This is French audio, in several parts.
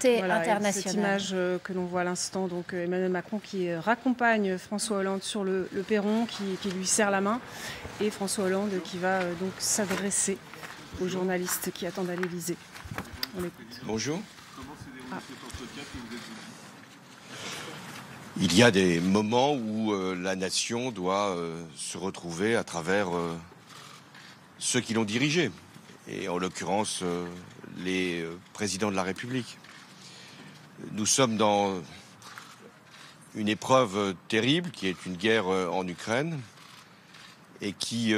portée internationale. Cette image que l'on voit à l'instant, donc Emmanuel Macron qui raccompagne François Hollande sur le perron, qui lui serre la main, et François Hollande qui va donc s'adresser aux journalistes qui attendent à l'Élysée. On écoute. Bonjour. Il y a des moments où la nation doit se retrouver à travers ceux qui l'ont dirigée, et en l'occurrence les présidents de la République. Nous sommes dans une épreuve terrible qui est une guerre en Ukraine et qui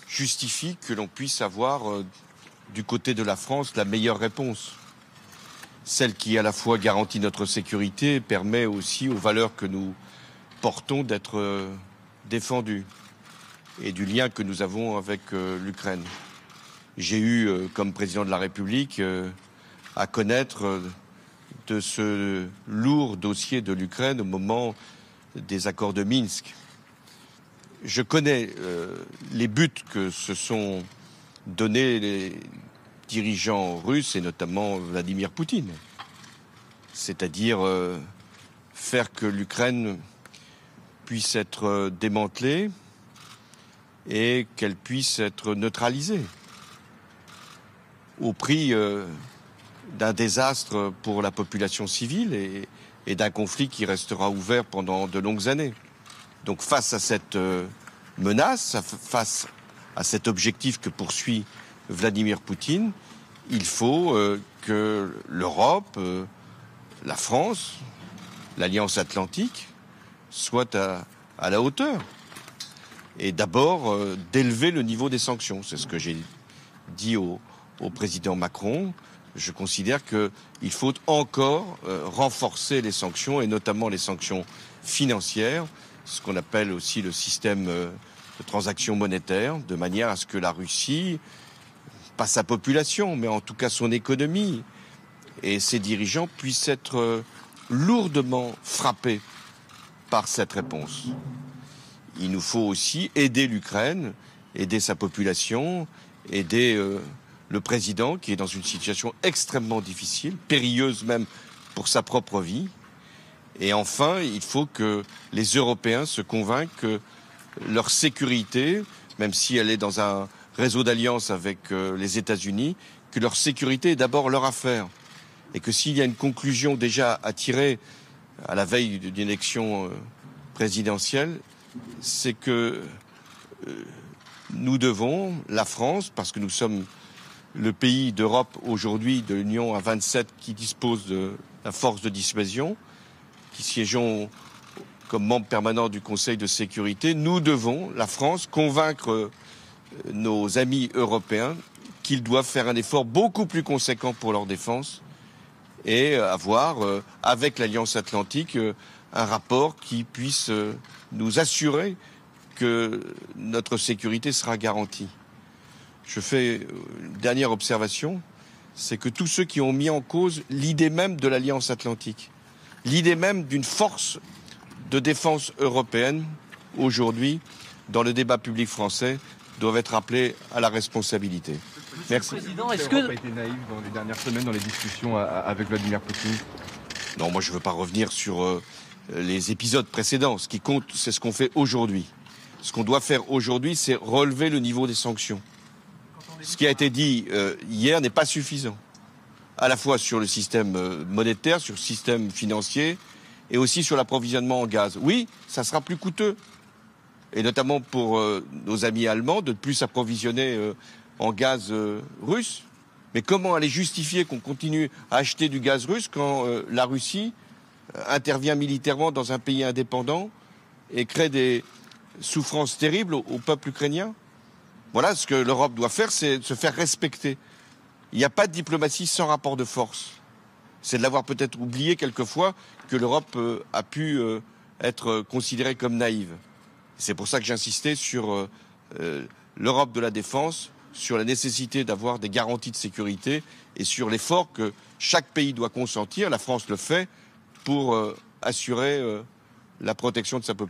justifie que l'on puisse avoir du côté de la France la meilleure réponse. Celle qui à la fois garantit notre sécurité et permet aussi aux valeurs que nous portons d'être défendues et du lien que nous avons avec l'Ukraine. J'ai eu, comme président de la République, à connaître de ce lourd dossier de l'Ukraine au moment des accords de Minsk. Je connais les buts que se sont donnés les dirigeants russes et notamment Vladimir Poutine. C'est-à-dire faire que l'Ukraine puisse être démantelée et qu'elle puisse être neutralisée au prix d'un désastre pour la population civile et d'un conflit qui restera ouvert pendant de longues années. Donc face à cette menace, face à cet objectif que poursuit Vladimir Poutine, il faut que l'Europe, la France, l'Alliance Atlantique soient à la hauteur. Et d'abord, d'élever le niveau des sanctions. C'est ce que j'ai dit au président Macron. Je considère qu'il faut encore renforcer les sanctions, et notamment les sanctions financières, ce qu'on appelle aussi le système de transactions monétaires, de manière à ce que la Russie, pas sa population, mais en tout cas son économie et ses dirigeants puissent être lourdement frappés par cette réponse. Il nous faut aussi aider l'Ukraine, aider sa population, aider le président qui est dans une situation extrêmement difficile, périlleuse même pour sa propre vie. Et enfin, il faut que les Européens se convainquent que leur sécurité, même si elle est dans un réseau d'alliance avec les États-Unis, que leur sécurité est d'abord leur affaire. Et que s'il y a une conclusion déjà à tirer à la veille d'une élection présidentielle, c'est que nous devons, la France, parce que nous sommes le pays d'Europe aujourd'hui, de l'Union à 27, qui dispose de la force de dissuasion, qui siégeons comme membre permanent du Conseil de sécurité, nous devons, la France, convaincre nos amis européens qu'ils doivent faire un effort beaucoup plus conséquent pour leur défense et avoir, avec l'Alliance Atlantique, un rapport qui puisse nous assurer que notre sécurité sera garantie. Je fais une dernière observation, c'est que tous ceux qui ont mis en cause l'idée même de l'Alliance Atlantique, l'idée même d'une force de défense européenne, aujourd'hui, dans le débat public français, doivent être appelés à la responsabilité. Merci. Est-ce que l'Europe a été naïve dans les dernières semaines dans les discussions avec Vladimir Poutine? Non, moi je ne veux pas revenir sur les épisodes précédents. Ce qui compte, c'est ce qu'on fait aujourd'hui. Ce qu'on doit faire aujourd'hui, c'est relever le niveau des sanctions. Ce qui a été dit hier n'est pas suffisant. À la fois sur le système monétaire, sur le système financier et aussi sur l'approvisionnement en gaz. Oui, ça sera plus coûteux. Et notamment pour nos amis allemands, de ne plus s'approvisionner en gaz russe. Mais comment aller justifier qu'on continue à acheter du gaz russe quand la Russie intervient militairement dans un pays indépendant et crée des souffrances terribles au peuple ukrainien? Voilà, ce que l'Europe doit faire, c'est se faire respecter. Il n'y a pas de diplomatie sans rapport de force. C'est de l'avoir peut-être oublié quelquefois que l'Europe a pu être considérée comme naïve. C'est pour ça que j'insistais sur l'Europe de la défense, sur la nécessité d'avoir des garanties de sécurité et sur l'effort que chaque pays doit consentir. La France le fait pour assurer la protection de sa population.